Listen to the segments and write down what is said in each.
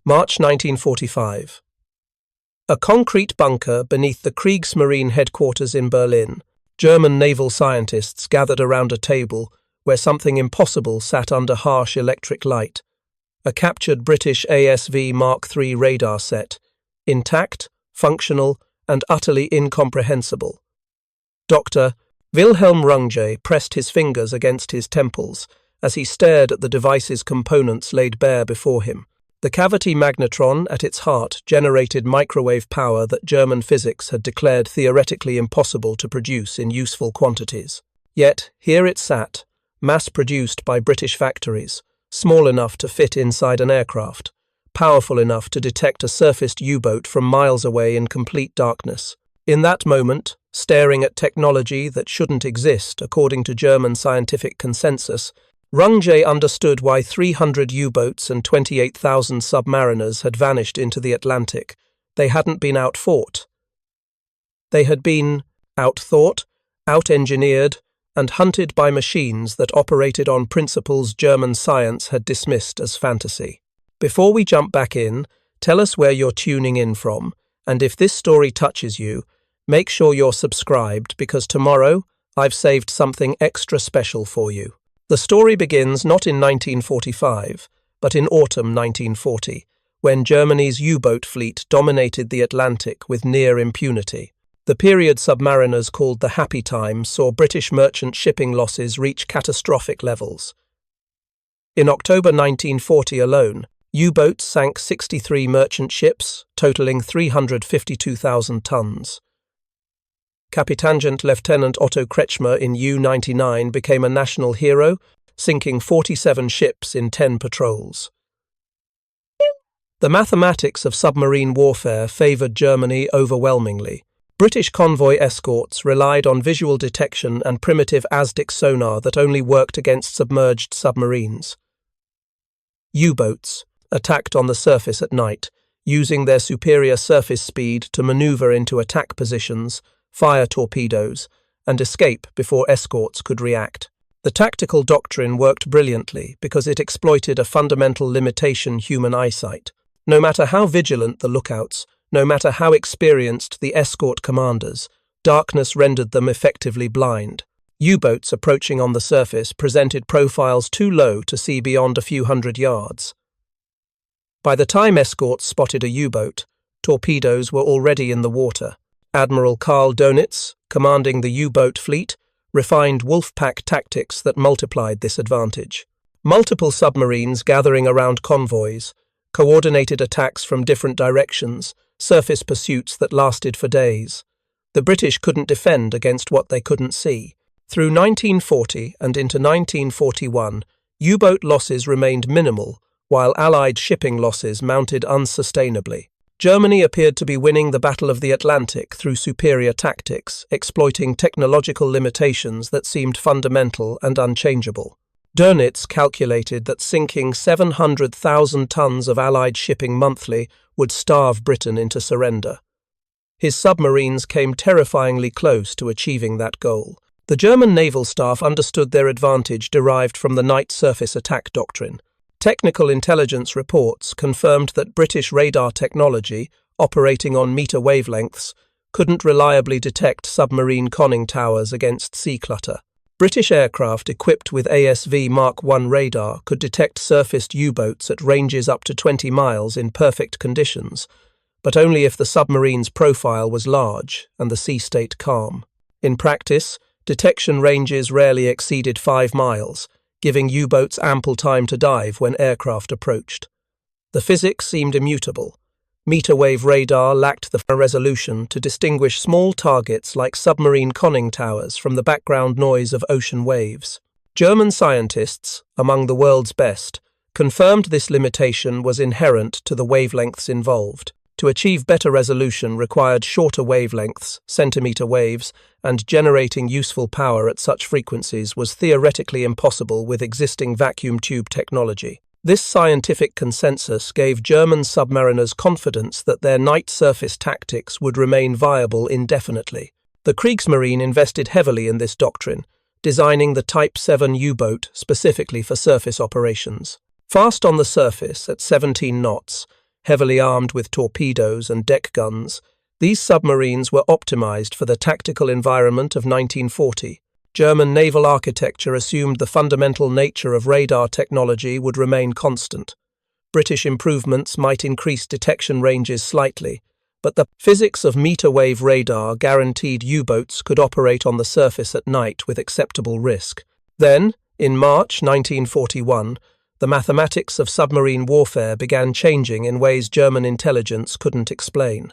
March 1945. A concrete bunker beneath the Kriegsmarine headquarters in Berlin. German naval scientists gathered around a table where something impossible sat under harsh electric light. A captured British ASV Mark III radar set, intact, functional, and utterly incomprehensible. Dr. Wilhelm Runge pressed his fingers against his temples as he stared at the device's components laid bare before him. The cavity magnetron at its heart generated microwave power that German physics had declared theoretically impossible to produce in useful quantities. Yet, here it sat, mass-produced by British factories, small enough to fit inside an aircraft, powerful enough to detect a surfaced U-boat from miles away in complete darkness. In that moment, staring at technology that shouldn't exist according to German scientific consensus, Runge understood why 300 U-boats and 28,000 submariners had vanished into the Atlantic. They hadn't been outfought. They had been outthought, out-engineered, and hunted by machines that operated on principles German science had dismissed as fantasy. Before we jump back in, tell us where you're tuning in from, and if this story touches you, make sure you're subscribed because tomorrow I've saved something extra special for you. The story begins not in 1945, but in autumn 1940, when Germany's U-boat fleet dominated the Atlantic with near impunity. The period submariners called the Happy Time saw British merchant shipping losses reach catastrophic levels. In October 1940 alone, U-boats sank 63 merchant ships, totaling 352,000 tons. Capitangent Lieutenant Otto Kretschmer in U-99 became a national hero, sinking 47 ships in 10 patrols. The mathematics of submarine warfare favoured Germany overwhelmingly. British convoy escorts relied on visual detection and primitive ASDIC sonar that only worked against submerged submarines. U-boats attacked on the surface at night, using their superior surface speed to manoeuvre into attack positions, fire torpedoes, and escape before escorts could react. The tactical doctrine worked brilliantly because it exploited a fundamental limitation: human eyesight. No matter how vigilant the lookouts, no matter how experienced the escort commanders, darkness rendered them effectively blind. U-boats approaching on the surface presented profiles too low to see beyond a few hundred yards. By the time escorts spotted a U-boat, torpedoes were already in the water. Admiral Karl Dönitz, commanding the U-boat fleet, refined wolfpack tactics that multiplied this advantage. Multiple submarines gathering around convoys, coordinated attacks from different directions, surface pursuits that lasted for days. The British couldn't defend against what they couldn't see. Through 1940 and into 1941, U-boat losses remained minimal, while Allied shipping losses mounted unsustainably. Germany appeared to be winning the Battle of the Atlantic through superior tactics, exploiting technological limitations that seemed fundamental and unchangeable. Dönitz calculated that sinking 700,000 tons of Allied shipping monthly would starve Britain into surrender. His submarines came terrifyingly close to achieving that goal. The German naval staff understood their advantage derived from the night surface attack doctrine. Technical intelligence reports confirmed that British radar technology, operating on meter wavelengths, couldn't reliably detect submarine conning towers against sea clutter. British aircraft equipped with ASV Mark I radar could detect surfaced U-boats at ranges up to 20 miles in perfect conditions, but only if the submarine's profile was large and the sea state calm. In practice, detection ranges rarely exceeded 5 miles, giving U-boats ample time to dive when aircraft approached. The physics seemed immutable. Meter-wave radar lacked the resolution to distinguish small targets like submarine conning towers from the background noise of ocean waves. German scientists, among the world's best, confirmed this limitation was inherent to the wavelengths involved. To achieve better resolution required shorter wavelengths, centimeter waves, and generating useful power at such frequencies was theoretically impossible with existing vacuum tube technology. This scientific consensus gave German submariners confidence that their night surface tactics would remain viable indefinitely. The Kriegsmarine invested heavily in this doctrine, designing the Type 7 U-boat specifically for surface operations. Fast on the surface at 17 knots, heavily armed with torpedoes and deck guns. These submarines were optimized for the tactical environment of 1940. German naval architecture assumed the fundamental nature of radar technology would remain constant. British improvements might increase detection ranges slightly, but the physics of meter-wave radar guaranteed U-boats could operate on the surface at night with acceptable risk. Then, in March 1941, the mathematics of submarine warfare began changing in ways German intelligence couldn't explain.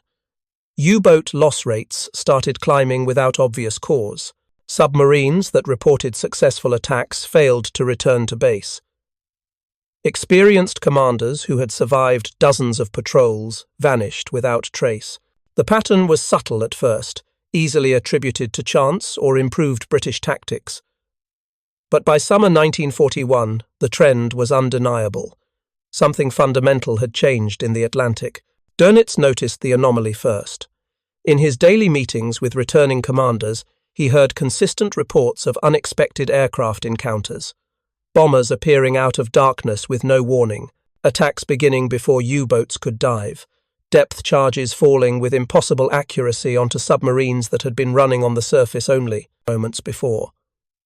U-boat loss rates started climbing without obvious cause. Submarines that reported successful attacks failed to return to base. Experienced commanders who had survived dozens of patrols vanished without trace. The pattern was subtle at first, easily attributed to chance or improved British tactics. But by summer 1941, the trend was undeniable. Something fundamental had changed in the Atlantic. Dönitz noticed the anomaly first. In his daily meetings with returning commanders, he heard consistent reports of unexpected aircraft encounters. Bombers appearing out of darkness with no warning, attacks beginning before U-boats could dive, depth charges falling with impossible accuracy onto submarines that had been running on the surface only moments before.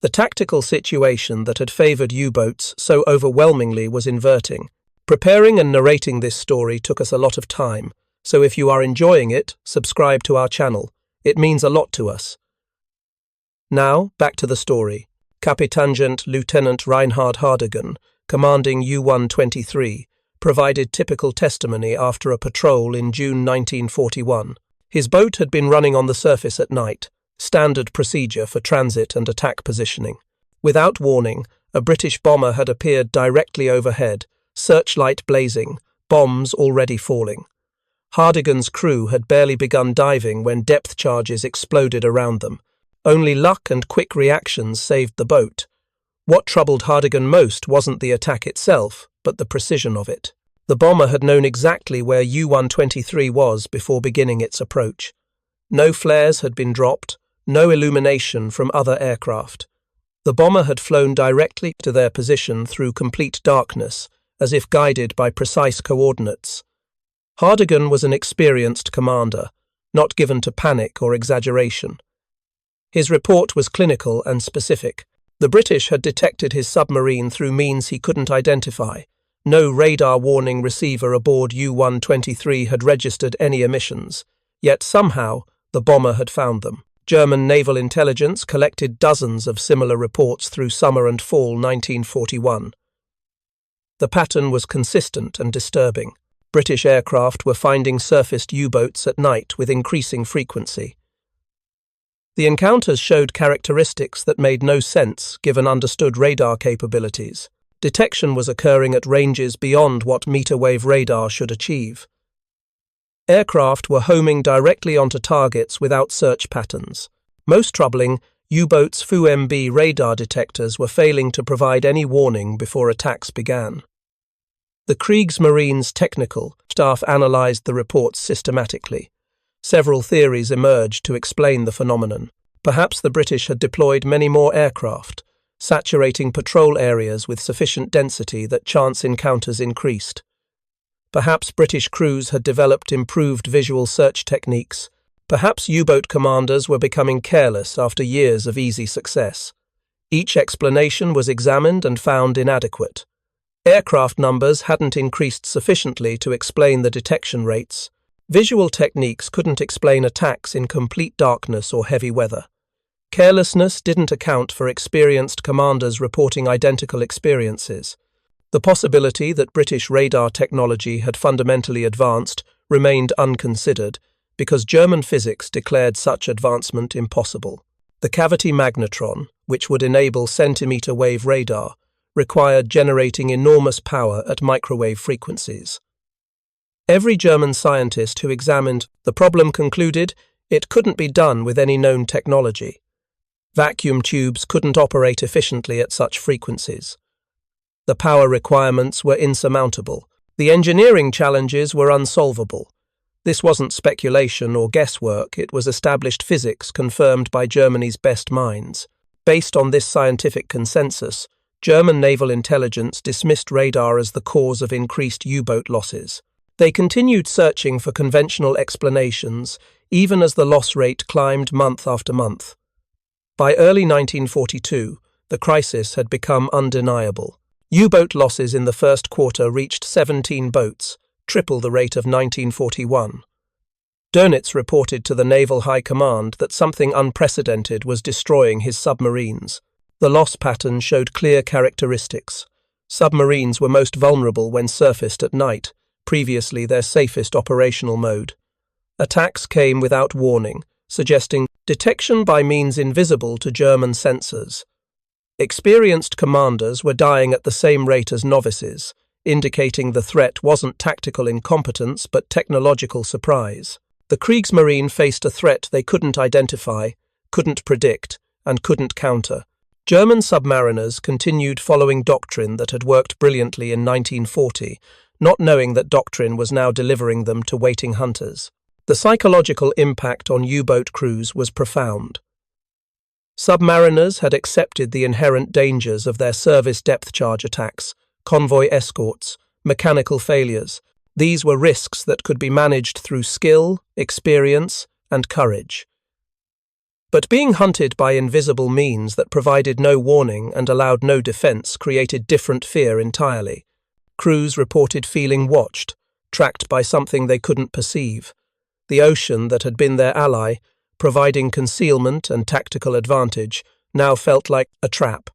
The tactical situation that had favored U-boats so overwhelmingly was inverting. Preparing and narrating this story took us a lot of time, so if you are enjoying it, subscribe to our channel. It means a lot to us. Now, back to the story. Kapitangent Lieutenant Reinhard Hardigan, commanding U-123, provided typical testimony after a patrol in June 1941. His boat had been running on the surface at night, standard procedure for transit and attack positioning. Without warning, a British bomber had appeared directly overhead, searchlight blazing, bombs already falling. Hardigan's crew had barely begun diving when depth charges exploded around them. Only luck and quick reactions saved the boat. What troubled Hardigan most wasn't the attack itself, but the precision of it. The bomber had known exactly where U-123 was before beginning its approach. No flares had been dropped, no illumination from other aircraft. The bomber had flown directly to their position through complete darkness, as if guided by precise coordinates. Hardigan was an experienced commander, not given to panic or exaggeration. His report was clinical and specific. The British had detected his submarine through means he couldn't identify. No radar warning receiver aboard U-123 had registered any emissions, yet somehow the bomber had found them. German naval intelligence collected dozens of similar reports through summer and fall 1941. The pattern was consistent and disturbing. British aircraft were finding surfaced U-boats at night with increasing frequency. The encounters showed characteristics that made no sense given understood radar capabilities. Detection was occurring at ranges beyond what meter-wave radar should achieve. Aircraft were homing directly onto targets without search patterns. Most troubling, U-boats' FUMB radar detectors were failing to provide any warning before attacks began. The Kriegsmarine's technical staff analyzed the reports systematically. Several theories emerged to explain the phenomenon. Perhaps the British had deployed many more aircraft, saturating patrol areas with sufficient density that chance encounters increased. Perhaps British crews had developed improved visual search techniques. Perhaps U-boat commanders were becoming careless after years of easy success. Each explanation was examined and found inadequate. Aircraft numbers hadn't increased sufficiently to explain the detection rates. Visual techniques couldn't explain attacks in complete darkness or heavy weather. Carelessness didn't account for experienced commanders reporting identical experiences. The possibility that British radar technology had fundamentally advanced remained unconsidered because German physics declared such advancement impossible. The cavity magnetron, which would enable centimeter-wave radar, required generating enormous power at microwave frequencies. Every German scientist who examined the problem concluded it couldn't be done with any known technology. Vacuum tubes couldn't operate efficiently at such frequencies. The power requirements were insurmountable. The engineering challenges were unsolvable. This wasn't speculation or guesswork, it was established physics confirmed by Germany's best minds. Based on this scientific consensus, German naval intelligence dismissed radar as the cause of increased U-boat losses. They continued searching for conventional explanations, even as the loss rate climbed month after month. By early 1942, the crisis had become undeniable. U-boat losses in the first quarter reached 17 boats, triple the rate of 1941. Dönitz reported to the Naval High Command that something unprecedented was destroying his submarines. The loss pattern showed clear characteristics. Submarines were most vulnerable when surfaced at night, previously their safest operational mode. Attacks came without warning, suggesting detection by means invisible to German sensors. Experienced commanders were dying at the same rate as novices, indicating the threat wasn't tactical incompetence but technological surprise. The Kriegsmarine faced a threat they couldn't identify, couldn't predict, and couldn't counter. German submariners continued following doctrine that had worked brilliantly in 1940, not knowing that doctrine was now delivering them to waiting hunters. The psychological impact on U-boat crews was profound. Submariners had accepted the inherent dangers of their service depth charge attacks, convoy escorts, mechanical failures. These were risks that could be managed through skill, experience, and courage. But being hunted by invisible means that provided no warning and allowed no defense created different fear entirely. Crews reported feeling watched, tracked by something they couldn't perceive. The ocean that had been their ally, providing concealment and tactical advantage, now felt like a trap.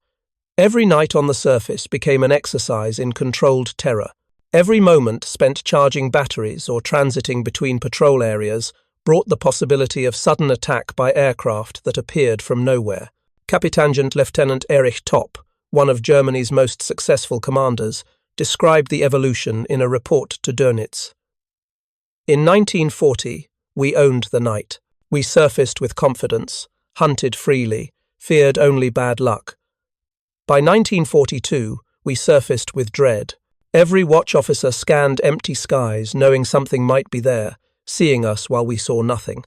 Every night on the surface became an exercise in controlled terror. Every moment spent charging batteries or transiting between patrol areas brought the possibility of sudden attack by aircraft that appeared from nowhere. Kapitangent Lieutenant Erich Topp, one of Germany's most successful commanders, described the evolution in a report to Dönitz. In 1940, we owned the night. We surfaced with confidence, hunted freely, feared only bad luck. By 1942, we surfaced with dread. Every watch officer scanned empty skies, knowing something might be there, seeing us while we saw nothing.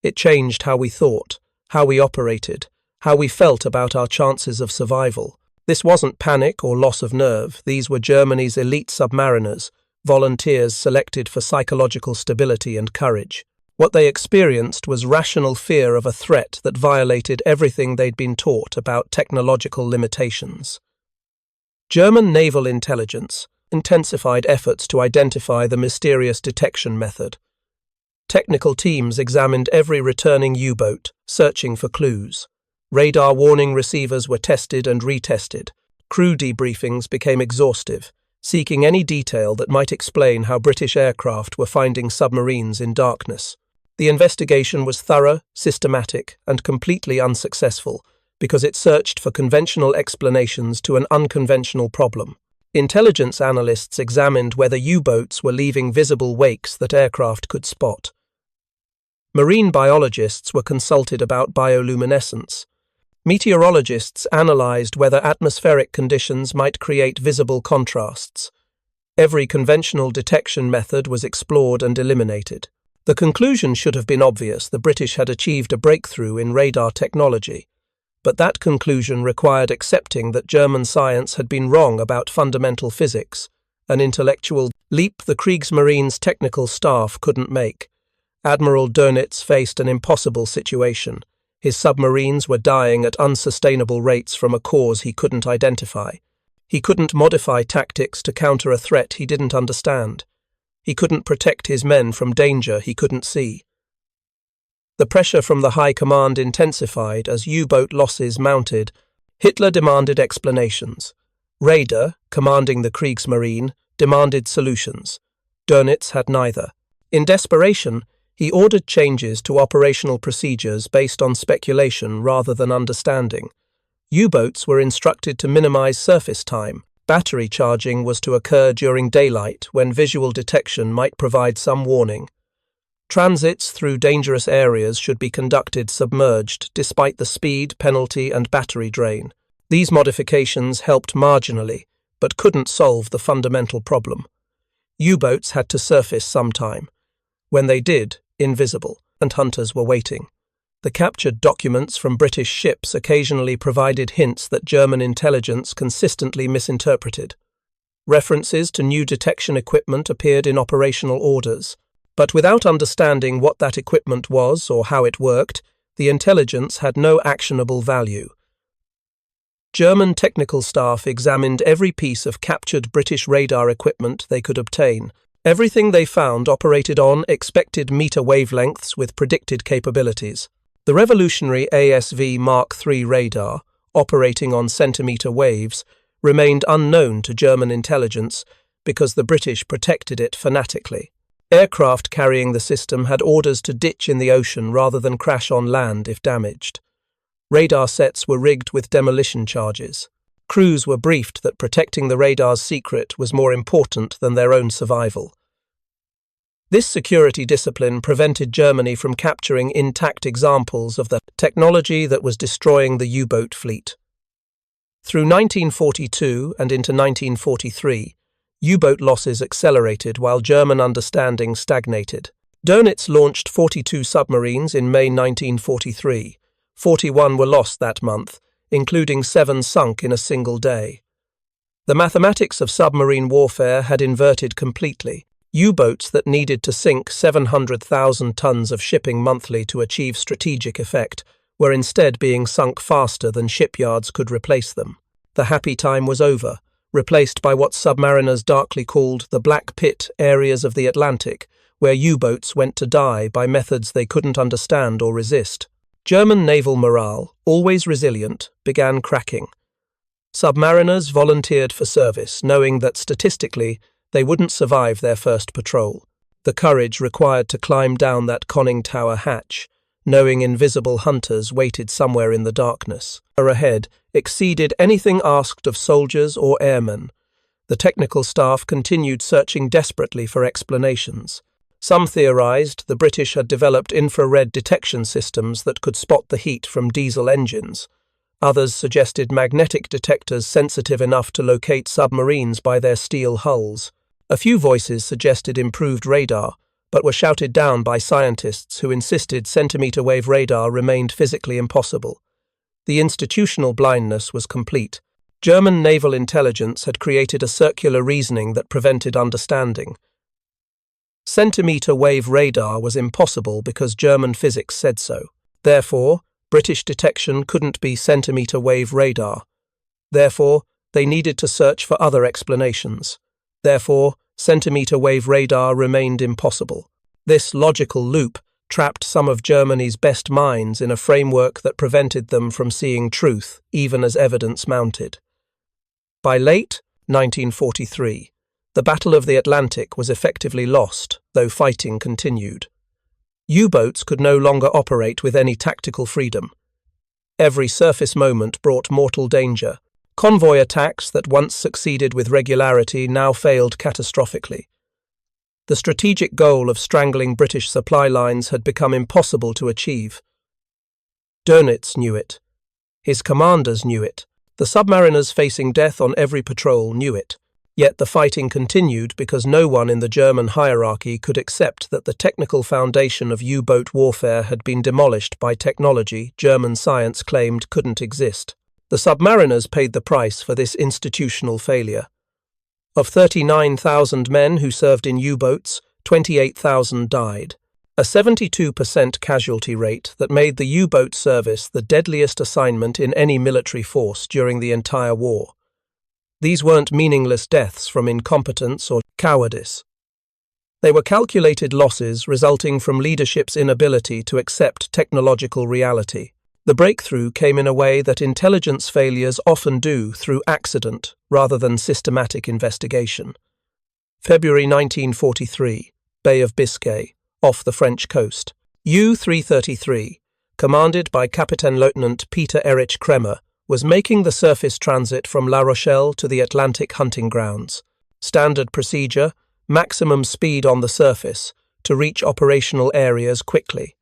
It changed how we thought, how we operated, how we felt about our chances of survival. This wasn't panic or loss of nerve. These were Germany's elite submariners, volunteers selected for psychological stability and courage. What they experienced was rational fear of a threat that violated everything they'd been taught about technological limitations. German naval intelligence intensified efforts to identify the mysterious detection method. Technical teams examined every returning U-boat, searching for clues. Radar warning receivers were tested and retested. Crew debriefings became exhaustive, seeking any detail that might explain how British aircraft were finding submarines in darkness. The investigation was thorough, systematic, and completely unsuccessful because it searched for conventional explanations to an unconventional problem. Intelligence analysts examined whether U-boats were leaving visible wakes that aircraft could spot. Marine biologists were consulted about bioluminescence. Meteorologists analyzed whether atmospheric conditions might create visible contrasts. Every conventional detection method was explored and eliminated. The conclusion should have been obvious: the British had achieved a breakthrough in radar technology. But that conclusion required accepting that German science had been wrong about fundamental physics, an intellectual leap the Kriegsmarine's technical staff couldn't make. Admiral Dönitz faced an impossible situation. His submarines were dying at unsustainable rates from a cause he couldn't identify. He couldn't modify tactics to counter a threat he didn't understand. He couldn't protect his men from danger he couldn't see. The pressure from the High Command intensified as U-boat losses mounted. Hitler demanded explanations. Raeder, commanding the Kriegsmarine, demanded solutions. Dönitz had neither. In desperation, he ordered changes to operational procedures based on speculation rather than understanding. U-boats were instructed to minimize surface time. Battery charging was to occur during daylight when visual detection might provide some warning. Transits through dangerous areas should be conducted submerged despite the speed, penalty, and battery drain. These modifications helped marginally, but couldn't solve the fundamental problem. U-boats had to surface sometime. When they did, invisible, and hunters were waiting. The captured documents from British ships occasionally provided hints that German intelligence consistently misinterpreted. References to new detection equipment appeared in operational orders, but without understanding what that equipment was or how it worked, the intelligence had no actionable value. German technical staff examined every piece of captured British radar equipment they could obtain. Everything they found operated on expected meter wavelengths with predicted capabilities. The revolutionary ASV Mark III radar, operating on centimeter waves, remained unknown to German intelligence because the British protected it fanatically. Aircraft carrying the system had orders to ditch in the ocean rather than crash on land if damaged. Radar sets were rigged with demolition charges. Crews were briefed that protecting the radar's secret was more important than their own survival. This security discipline prevented Germany from capturing intact examples of the technology that was destroying the U-boat fleet. Through 1942 and into 1943, U-boat losses accelerated while German understanding stagnated. Dönitz launched 42 submarines in May 1943. 41 were lost that month, including 7 sunk in a single day. The mathematics of submarine warfare had inverted completely. U-boats that needed to sink 700,000 tons of shipping monthly to achieve strategic effect were instead being sunk faster than shipyards could replace them. The happy time was over, replaced by what submariners darkly called the Black Pit areas of the Atlantic, where U-boats went to die by methods they couldn't understand or resist. German naval morale, always resilient, began cracking. Submariners volunteered for service, knowing that statistically they wouldn't survive their first patrol. The courage required to climb down that conning tower hatch, knowing invisible hunters waited somewhere in the darkness ahead, exceeded anything asked of soldiers or airmen. The technical staff continued searching desperately for explanations. Some theorized the British had developed infrared detection systems that could spot the heat from diesel engines. Others suggested magnetic detectors sensitive enough to locate submarines by their steel hulls. A few voices suggested improved radar, but were shouted down by scientists who insisted centimeter-wave radar remained physically impossible. The institutional blindness was complete. German naval intelligence had created a circular reasoning that prevented understanding. Centimeter-wave radar was impossible because German physics said so. Therefore, British detection couldn't be centimeter-wave radar. Therefore, they needed to search for other explanations. Therefore, centimeter-wave radar remained impossible. This logical loop trapped some of Germany's best minds in a framework that prevented them from seeing truth, even as evidence mounted. By late 1943, the Battle of the Atlantic was effectively lost, though fighting continued. U-boats could no longer operate with any tactical freedom. Every surface moment brought mortal danger. Convoy attacks that once succeeded with regularity now failed catastrophically. The strategic goal of strangling British supply lines had become impossible to achieve. Dönitz knew it. His commanders knew it. The submariners facing death on every patrol knew it. Yet the fighting continued because no one in the German hierarchy could accept that the technical foundation of U-boat warfare had been demolished by technology German science claimed couldn't exist. The submariners paid the price for this institutional failure. Of 39,000 men who served in U-boats, 28,000 died, a 72% casualty rate that made the U-boat service the deadliest assignment in any military force during the entire war. These weren't meaningless deaths from incompetence or cowardice. They were calculated losses resulting from leadership's inability to accept technological reality. The breakthrough came in a way that intelligence failures often do, through accident rather than systematic investigation. February 1943, Bay of Biscay, off the French coast. U-333, commanded by Kapitän-Leutnant Peter Erich Kremer, was making the surface transit from La Rochelle to the Atlantic hunting grounds. Standard procedure, maximum speed on the surface, to reach operational areas quickly.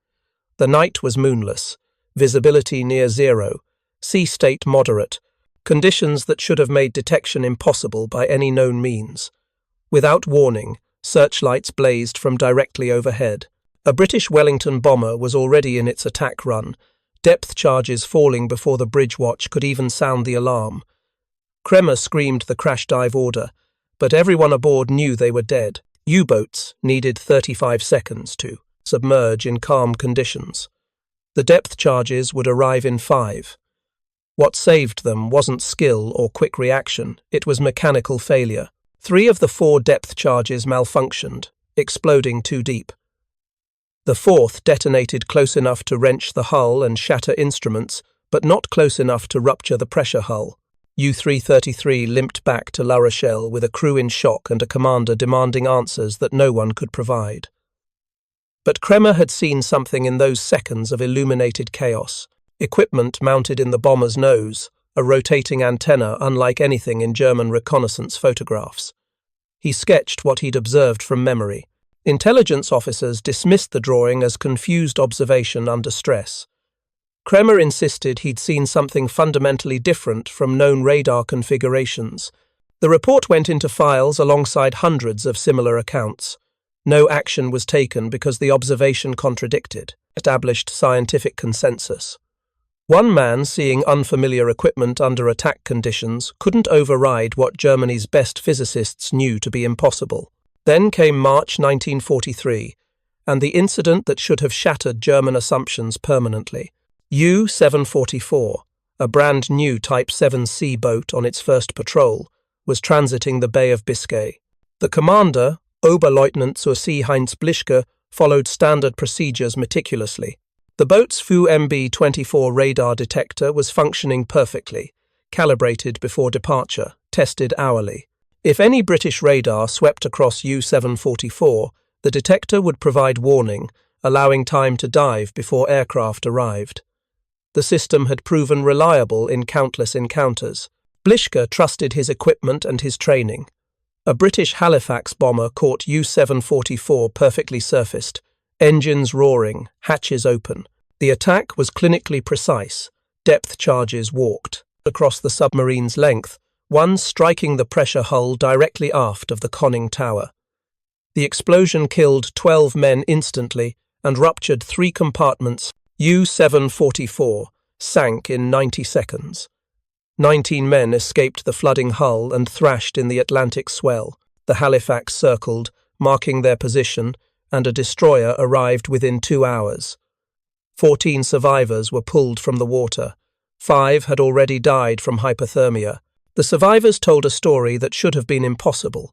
The night was moonless. Visibility near zero, sea state moderate, conditions that should have made detection impossible by any known means. Without warning, searchlights blazed from directly overhead. A British Wellington bomber was already in its attack run, depth charges falling before the bridge watch could even sound the alarm. Kremer screamed the crash dive order, but everyone aboard knew they were dead. U-boats needed 35 seconds to submerge in calm conditions. The depth charges would arrive in 5. What saved them wasn't skill or quick reaction, it was mechanical failure. 3 of the 4 depth charges malfunctioned, exploding too deep. The 4th detonated close enough to wrench the hull and shatter instruments, but not close enough to rupture the pressure hull. U-333 limped back to La Rochelle with a crew in shock and a commander demanding answers that no one could provide. But Kremer had seen something in those seconds of illuminated chaos. Equipment mounted in the bomber's nose, a rotating antenna unlike anything in German reconnaissance photographs. He sketched what he'd observed from memory. Intelligence officers dismissed the drawing as confused observation under stress. Kremer insisted he'd seen something fundamentally different from known radar configurations. The report went into files alongside hundreds of similar accounts. No action was taken because the observation contradicted established scientific consensus. One man seeing unfamiliar equipment under attack conditions couldn't override what Germany's best physicists knew to be impossible. Then came March 1943, and the incident that should have shattered German assumptions permanently. U-744, a brand new Type 7C boat on its first patrol, was transiting the Bay of Biscay. The commander, Oberleutnant zur See Heinz Blischke, followed standard procedures meticulously. The boat's FU-MB-24 radar detector was functioning perfectly, calibrated before departure, tested hourly. If any British radar swept across U-744, the detector would provide warning, allowing time to dive before aircraft arrived. The system had proven reliable in countless encounters. Blischke trusted his equipment and his training. A British Halifax bomber caught U-744 perfectly surfaced, engines roaring, hatches open. The attack was clinically precise. Depth charges walked across the submarine's length, one striking the pressure hull directly aft of the conning tower. The explosion killed 12 men instantly and ruptured 3 compartments. U-744 sank in 90 seconds. 19 men escaped the flooding hull and thrashed in the Atlantic swell. The Halifax circled, marking their position, and a destroyer arrived within 2 hours. 14 survivors were pulled from the water. 5 had already died from hypothermia. The survivors told a story that should have been impossible.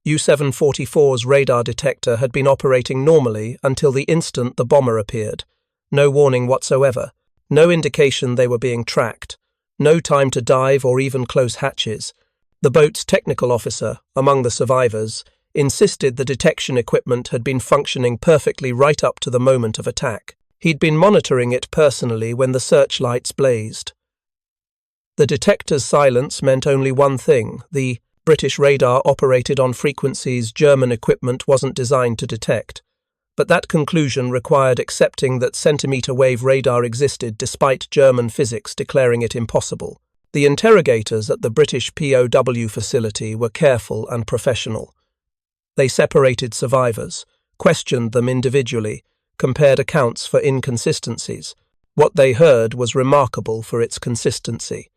U-744's radar detector had been operating normally until the instant the bomber appeared. No warning whatsoever. No indication they were being tracked. No time to dive or even close hatches. The boat's technical officer, among the survivors, insisted the detection equipment had been functioning perfectly right up to the moment of attack. He'd been monitoring it personally when the searchlights blazed. The detector's silence meant only one thing: the British radar operated on frequencies German equipment wasn't designed to detect. But that conclusion required accepting that centimeter-wave radar existed despite German physics declaring it impossible. The interrogators at the British POW facility were careful and professional. They separated survivors, questioned them individually, compared accounts for inconsistencies. What they heard was remarkable for its consistency.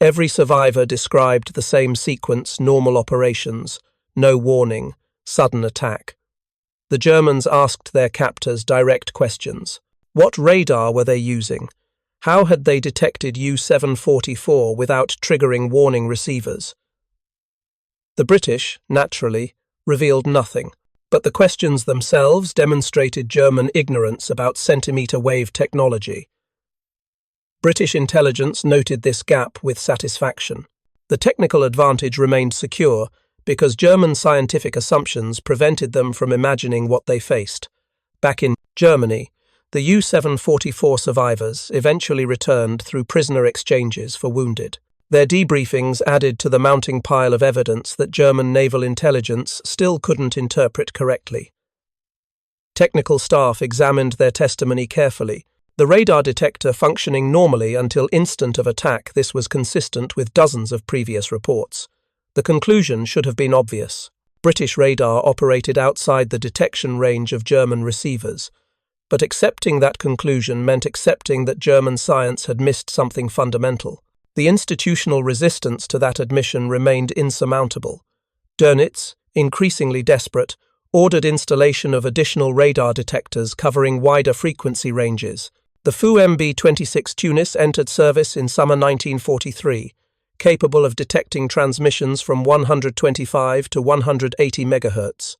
Every survivor described the same sequence: normal operations, no warning, sudden attack. The Germans asked their captors direct questions. What radar were they using? How had they detected U-744 without triggering warning receivers? The British, naturally, revealed nothing, but the questions themselves demonstrated German ignorance about centimeter-wave technology. British intelligence noted this gap with satisfaction. The technical advantage remained secure because German scientific assumptions prevented them from imagining what they faced. Back in Germany, the U-744 survivors eventually returned through prisoner exchanges for wounded. Their debriefings added to the mounting pile of evidence that German naval intelligence still couldn't interpret correctly. Technical staff examined their testimony carefully. The radar detector functioning normally until instant of attack, this was consistent with dozens of previous reports. The conclusion should have been obvious. British radar operated outside the detection range of German receivers. But accepting that conclusion meant accepting that German science had missed something fundamental. The institutional resistance to that admission remained insurmountable. Dönitz, increasingly desperate, ordered installation of additional radar detectors covering wider frequency ranges. The Fu MB-26 Tunis entered service in summer 1943, capable of detecting transmissions from 125 to 180 MHz.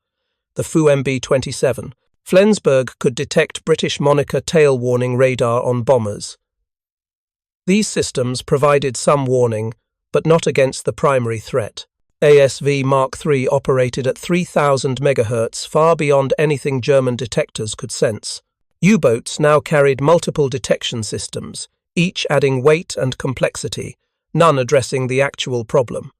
The Fu MB-27 Flensburg could detect British Moniker tail warning radar on bombers. These systems provided some warning, but not against the primary threat. ASV Mark III operated at 3,000 MHz, far beyond anything German detectors could sense. U-boats now carried multiple detection systems, each adding weight and complexity, none addressing the actual problem.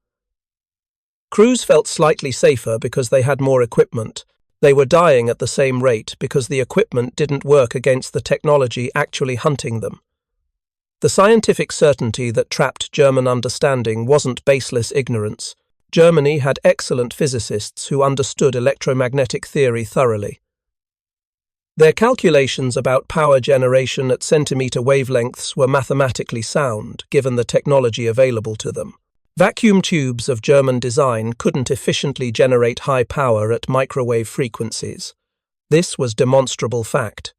Crews felt slightly safer because they had more equipment. They were dying at the same rate because the equipment didn't work against the technology actually hunting them. The scientific certainty that trapped German understanding wasn't baseless ignorance. Germany had excellent physicists who understood electromagnetic theory thoroughly. Their calculations about power generation at centimeter wavelengths were mathematically sound, given the technology available to them. Vacuum tubes of German design couldn't efficiently generate high power at microwave frequencies. This was demonstrable fact.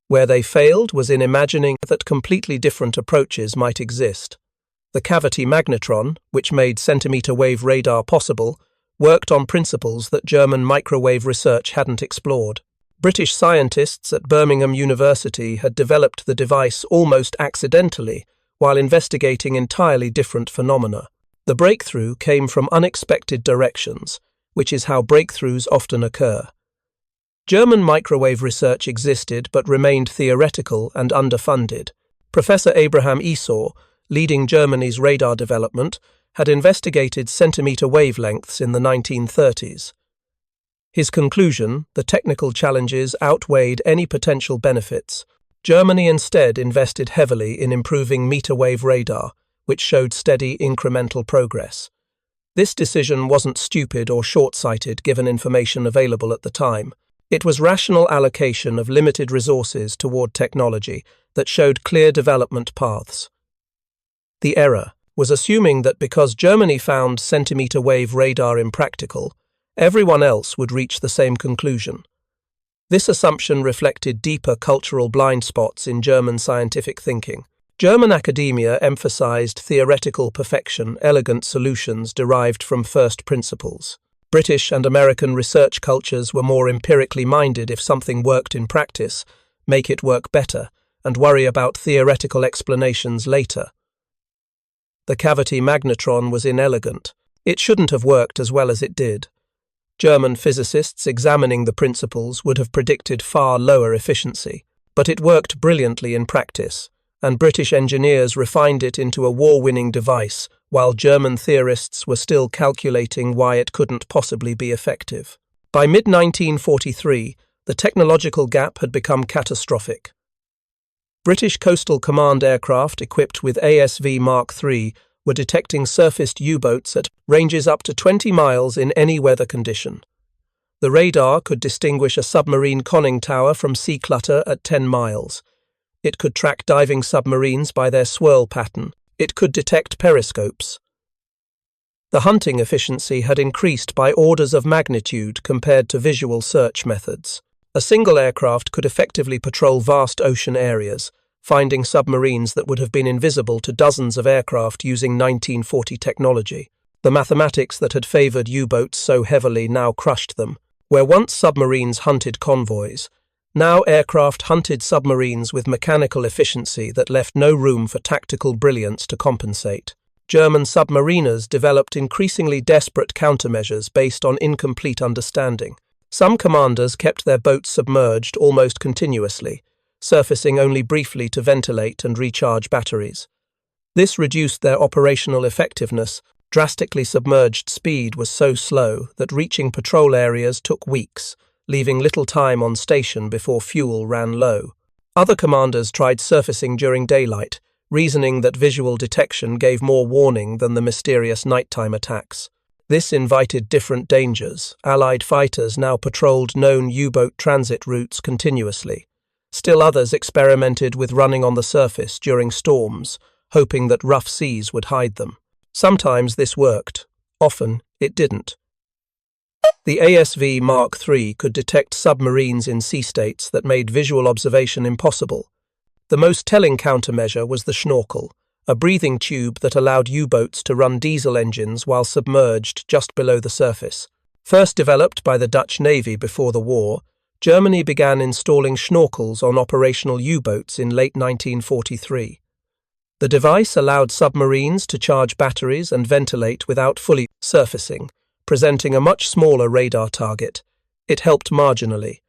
Where they failed was in imagining that completely different approaches might exist. The cavity magnetron, which made centimeter wave radar possible, worked on principles that German microwave research hadn't explored. British scientists at Birmingham University had developed the device almost accidentally while investigating entirely different phenomena. The breakthrough came from unexpected directions, which is how breakthroughs often occur. German microwave research existed but remained theoretical and underfunded. Professor Abraham Esau, leading Germany's radar development, had investigated centimeter wavelengths in the 1930s. His conclusion, the technical challenges outweighed any potential benefits. Germany instead invested heavily in improving meter-wave radar, which showed steady incremental progress. This decision wasn't stupid or short-sighted given information available at the time. It was rational allocation of limited resources toward technology that showed clear development paths. The error was assuming that because Germany found centimeter-wave radar impractical, everyone else would reach the same conclusion. This assumption reflected deeper cultural blind spots in German scientific thinking. German academia emphasized theoretical perfection, elegant solutions derived from first principles. British and American research cultures were more empirically minded. If something worked in practice, make it work better, and worry about theoretical explanations later. The cavity magnetron was inelegant. It shouldn't have worked as well as it did. German physicists examining the principles would have predicted far lower efficiency, but it worked brilliantly in practice, and British engineers refined it into a war-winning device, while German theorists were still calculating why it couldn't possibly be effective. By mid-1943, the technological gap had become catastrophic. British Coastal Command aircraft equipped with ASV Mark III were detecting surfaced U-boats at ranges up to 20 miles in any weather condition. The radar could distinguish a submarine conning tower from sea clutter at 10 miles. It could track diving submarines by their swirl pattern. It could detect periscopes. The hunting efficiency had increased by orders of magnitude compared to visual search methods. A single aircraft could effectively patrol vast ocean areas, finding submarines that would have been invisible to dozens of aircraft using 1940 technology. The mathematics that had favored U-boats so heavily now crushed them. Where once submarines hunted convoys, now aircraft hunted submarines with mechanical efficiency that left no room for tactical brilliance to compensate. German submariners developed increasingly desperate countermeasures based on incomplete understanding. Some commanders kept their boats submerged almost continuously, surfacing only briefly to ventilate and recharge batteries. This reduced their operational effectiveness. Drastically submerged speed was so slow that reaching patrol areas took weeks, leaving little time on station before fuel ran low. Other commanders tried surfacing during daylight, reasoning that visual detection gave more warning than the mysterious nighttime attacks. This invited different dangers. Allied fighters now patrolled known U-boat transit routes continuously. Still others experimented with running on the surface during storms, hoping that rough seas would hide them. Sometimes this worked. Often it didn't. The ASV Mark III could detect submarines in sea states that made visual observation impossible. The most telling countermeasure was the schnorkel, a breathing tube that allowed U-boats to run diesel engines while submerged just below the surface. First developed by the Dutch Navy before the war, Germany began installing schnorkels on operational U-boats in late 1943. The device allowed submarines to charge batteries and ventilate without fully surfacing, presenting a much smaller radar target. It helped marginally,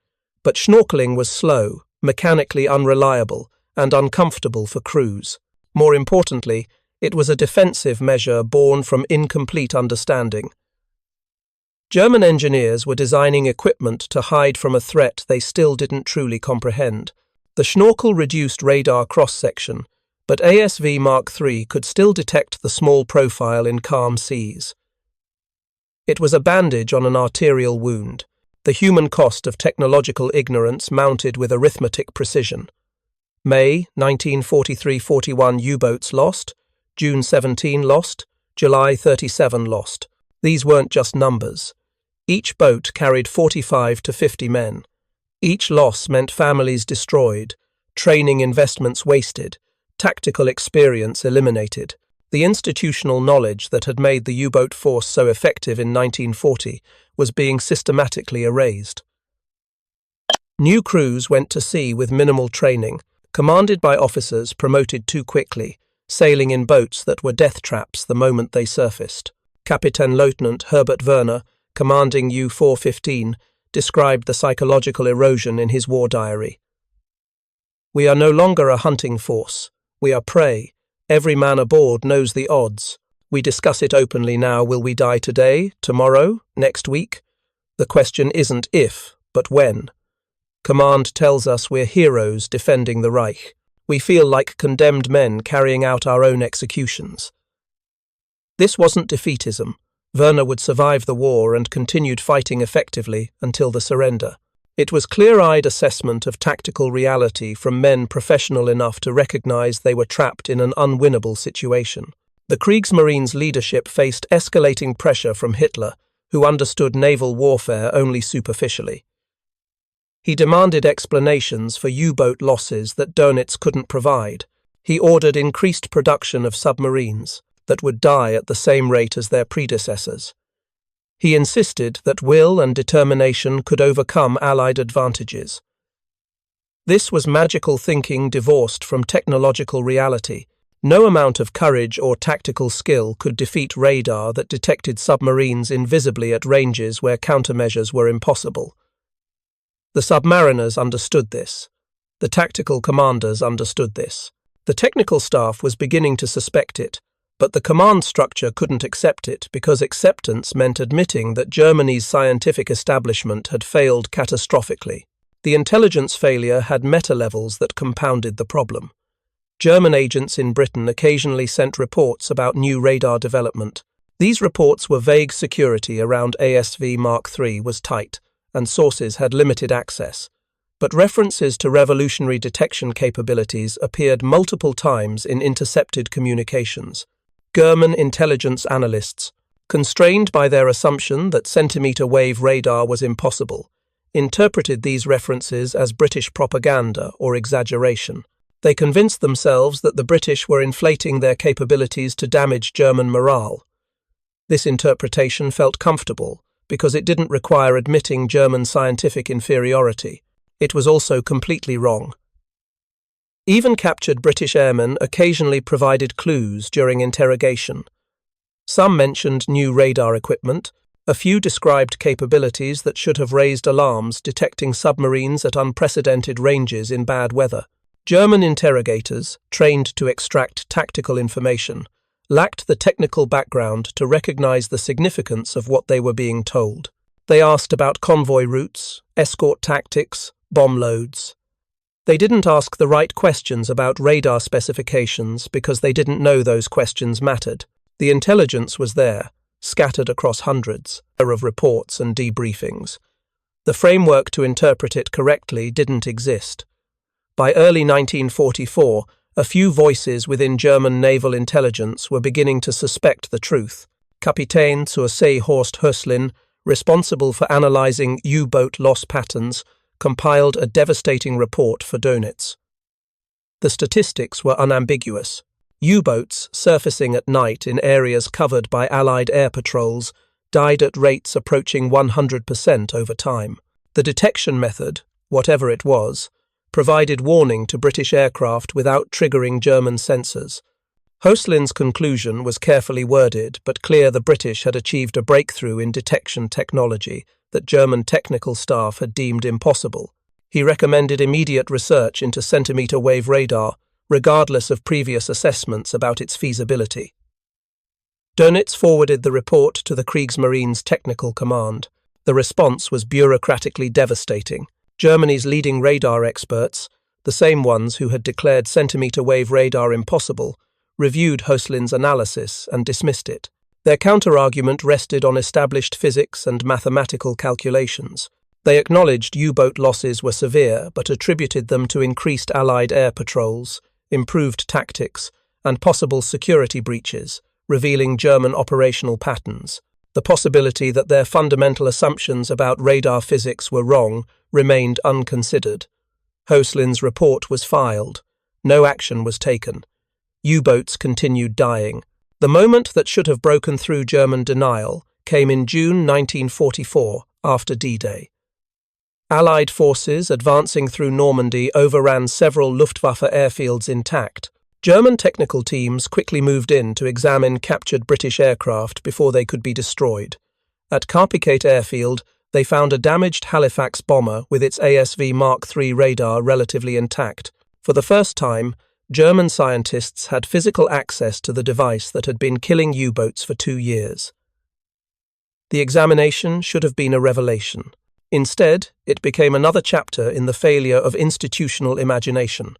but schnorkeling was slow, mechanically unreliable, and uncomfortable for crews. More importantly, it was a defensive measure born from incomplete understanding. German engineers were designing equipment to hide from a threat they still didn't truly comprehend. The schnorkel reduced radar cross-section, but ASV Mark III could still detect the small profile in calm seas. It was a bandage on an arterial wound, the human cost of technological ignorance mounted with arithmetic precision. May 1943-41 U-boats lost, June 17 lost, July 37 lost. These weren't just numbers. Each boat carried 45 to 50 men. Each loss meant families destroyed, training investments wasted, tactical experience eliminated. The institutional knowledge that had made the U-boat force so effective in 1940 was being systematically erased. New crews went to sea with minimal training, commanded by officers promoted too quickly, sailing in boats that were death traps the moment they surfaced. Kapitän-Leutnant Herbert Werner, commanding U-415, described the psychological erosion in his war diary. "We are no longer a hunting force. We are prey. Every man aboard knows the odds. We discuss it openly now. Will we die today, tomorrow, next week? The question isn't if, but when. Command tells us we're heroes defending the Reich. We feel like condemned men carrying out our own executions." This wasn't defeatism. Werner would survive the war and continued fighting effectively until the surrender. It was clear-eyed assessment of tactical reality from men professional enough to recognize they were trapped in an unwinnable situation. The Kriegsmarine's leadership faced escalating pressure from Hitler, who understood naval warfare only superficially. He demanded explanations for U-boat losses that Dönitz couldn't provide. He ordered increased production of submarines that would die at the same rate as their predecessors. He insisted that will and determination could overcome Allied advantages. This was magical thinking divorced from technological reality. No amount of courage or tactical skill could defeat radar that detected submarines invisibly at ranges where countermeasures were impossible. The submariners understood this. The tactical commanders understood this. The technical staff was beginning to suspect it, but the command structure couldn't accept it because acceptance meant admitting that Germany's scientific establishment had failed catastrophically. The intelligence failure had meta-levels that compounded the problem. German agents in Britain occasionally sent reports about new radar development. These reports were vague. Security around ASV Mark III was tight, and sources had limited access. But references to revolutionary detection capabilities appeared multiple times in intercepted communications. German intelligence analysts, constrained by their assumption that centimeter-wave radar was impossible, interpreted these references as British propaganda or exaggeration. They convinced themselves that the British were inflating their capabilities to damage German morale. This interpretation felt comfortable because it didn't require admitting German scientific inferiority. It was also completely wrong. Even captured British airmen occasionally provided clues during interrogation. Some mentioned new radar equipment. A few described capabilities that should have raised alarms detecting submarines at unprecedented ranges in bad weather. German interrogators, trained to extract tactical information, lacked the technical background to recognize the significance of what they were being told. They asked about convoy routes, escort tactics, bomb loads. They didn't ask the right questions about radar specifications because they didn't know those questions mattered. The intelligence was there, scattered across hundreds of reports and debriefings. The framework to interpret it correctly didn't exist. By early 1944, a few voices within German naval intelligence were beginning to suspect the truth. Kapitän zur See Horst Höslin responsible for analyzing U-boat loss patterns, compiled a devastating report for Dönitz. The statistics were unambiguous. U-boats surfacing at night in areas covered by Allied air patrols died at rates approaching 100% over time. The detection method, whatever it was, provided warning to British aircraft without triggering German sensors. Hoeslin's conclusion was carefully worded, but clear the British had achieved a breakthrough in detection technology that German technical staff had deemed impossible. He recommended immediate research into centimeter-wave radar, regardless of previous assessments about its feasibility. Dönitz forwarded the report to the Kriegsmarine's technical command. The response was bureaucratically devastating. Germany's leading radar experts, the same ones who had declared centimeter-wave radar impossible, reviewed Hoeslin's analysis and dismissed it. Their counter-argument rested on established physics and mathematical calculations. They acknowledged U-boat losses were severe, but attributed them to increased Allied air patrols, improved tactics, and possible security breaches, revealing German operational patterns. The possibility that their fundamental assumptions about radar physics were wrong remained unconsidered. Hoeslin's report was filed. No action was taken. U-boats continued dying. The moment that should have broken through German denial came in June 1944, after D-Day. Allied forces advancing through Normandy overran several Luftwaffe airfields intact. German technical teams quickly moved in to examine captured British aircraft before they could be destroyed. At Carpiquet airfield, they found a damaged Halifax bomber with its ASV Mark III radar relatively intact. For the first time, German scientists had physical access to the device that had been killing U-boats for 2 years. The examination should have been a revelation. Instead, it became another chapter in the failure of institutional imagination.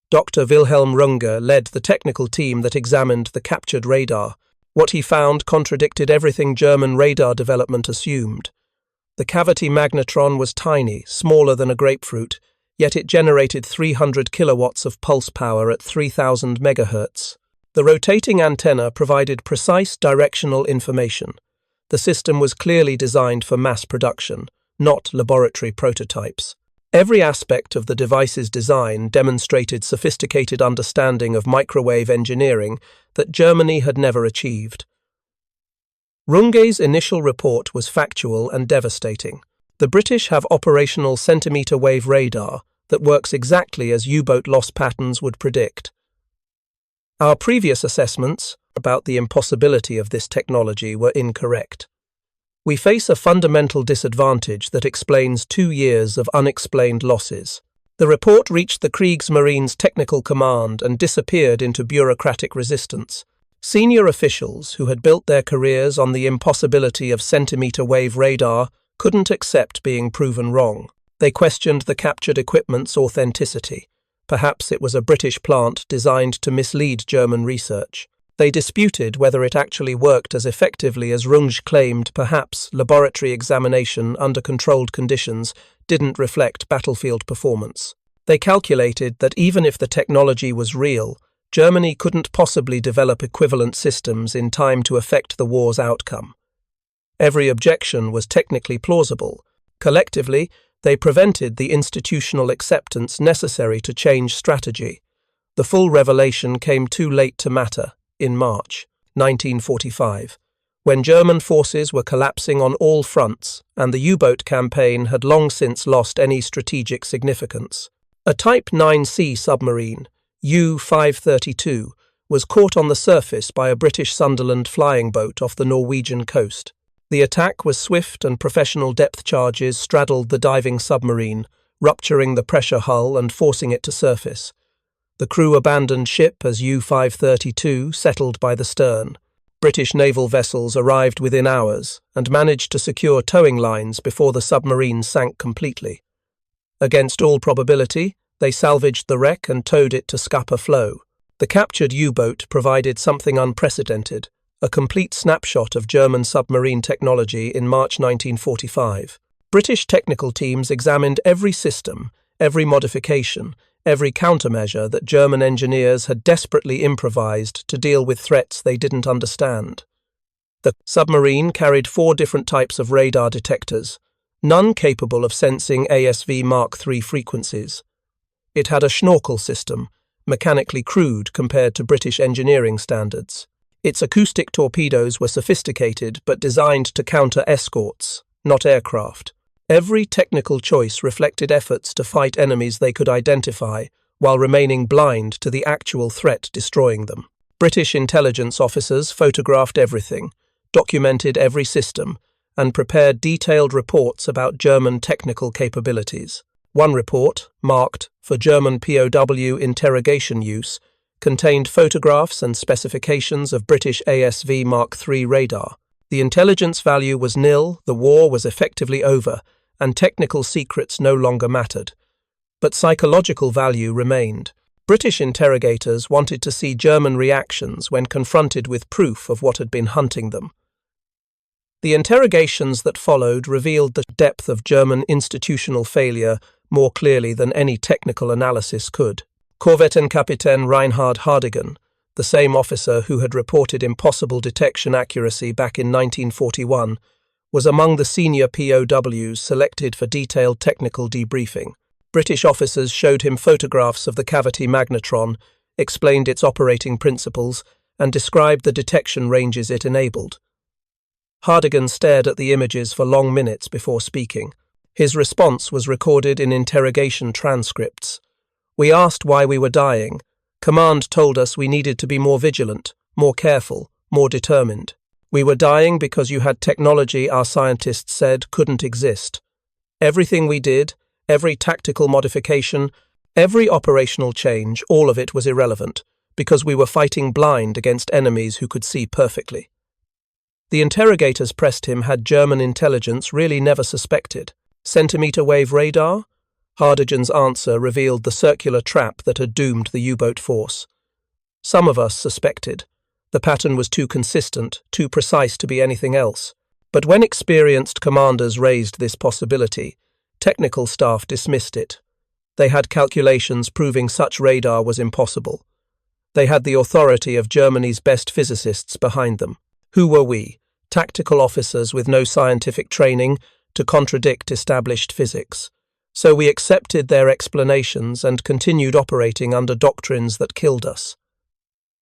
Dr. Wilhelm Runge led the technical team that examined the captured radar. What he found contradicted everything German radar development assumed. The cavity magnetron was tiny, smaller than a grapefruit, yet it generated 300 kilowatts of pulse power at 3000 megahertz. The rotating antenna provided precise directional information. The system was clearly designed for mass production, not laboratory prototypes. Every aspect of the device's design demonstrated sophisticated understanding of microwave engineering that Germany had never achieved. Runge's initial report was factual and devastating. The British have operational centimeter-wave radar that works exactly as U-boat loss patterns would predict. Our previous assessments about the impossibility of this technology were incorrect. We face a fundamental disadvantage that explains 2 years of unexplained losses. The report reached the Kriegsmarine's technical command and disappeared into bureaucratic resistance. Senior officials who had built their careers on the impossibility of centimeter-wave radar couldn't accept being proven wrong. They questioned the captured equipment's authenticity. Perhaps it was a British plant designed to mislead German research. They disputed whether it actually worked as effectively as Runge claimed. Perhaps laboratory examination under controlled conditions didn't reflect battlefield performance. They calculated that even if the technology was real, Germany couldn't possibly develop equivalent systems in time to affect the war's outcome. Every objection was technically plausible. Collectively, they prevented the institutional acceptance necessary to change strategy. The full revelation came too late to matter. In March 1945, when German forces were collapsing on all fronts and the U-boat campaign had long since lost any strategic significance. A Type 9C submarine, U-532, was caught on the surface by a British Sunderland flying boat off the Norwegian coast. The attack was swift and professional depth charges straddled the diving submarine, rupturing the pressure hull and forcing it to surface. The crew abandoned ship as U-532 settled by the stern. British naval vessels arrived within hours and managed to secure towing lines before the submarine sank completely. Against all probability, they salvaged the wreck and towed it to Scapa Flow. The captured U-boat provided something unprecedented, a complete snapshot of German submarine technology in March 1945. British technical teams examined every system, every modification, every countermeasure that German engineers had desperately improvised to deal with threats they didn't understand. The submarine carried 4 different types of radar detectors, none capable of sensing ASV Mark III frequencies. It had a schnorkel system, mechanically crude compared to British engineering standards. Its acoustic torpedoes were sophisticated but designed to counter escorts, not aircraft. Every technical choice reflected efforts to fight enemies they could identify while remaining blind to the actual threat destroying them. British intelligence officers photographed everything, documented every system, and prepared detailed reports about German technical capabilities. One report, marked for German POW interrogation use, contained photographs and specifications of British ASV Mark III radar. The intelligence value was nil, the war was effectively over, and technical secrets no longer mattered. But psychological value remained. British interrogators wanted to see German reactions when confronted with proof of what had been hunting them. The interrogations that followed revealed the depth of German institutional failure more clearly than any technical analysis could. Korvettenkapitän Reinhard Hardigan, the same officer who had reported impossible detection accuracy back in 1941, was among the senior POWs selected for detailed technical debriefing. British officers showed him photographs of the cavity magnetron, explained its operating principles, and described the detection ranges it enabled. Hardigan stared at the images for long minutes before speaking. His response was recorded in interrogation transcripts. "We asked why we were dying. Command told us we needed to be more vigilant, more careful, more determined. We were dying because you had technology our scientists said couldn't exist. Everything we did, every tactical modification, every operational change, all of it was irrelevant, because we were fighting blind against enemies who could see perfectly." The interrogators pressed him had German intelligence really never suspected. Centimeter wave radar? Hardigan's answer revealed the circular trap that had doomed the U-boat force. Some of us suspected. The pattern was too consistent, too precise to be anything else. But when experienced commanders raised this possibility, technical staff dismissed it. They had calculations proving such radar was impossible. They had the authority of Germany's best physicists behind them. Who were we, tactical officers with no scientific training, to contradict established physics? So we accepted their explanations and continued operating under doctrines that killed us.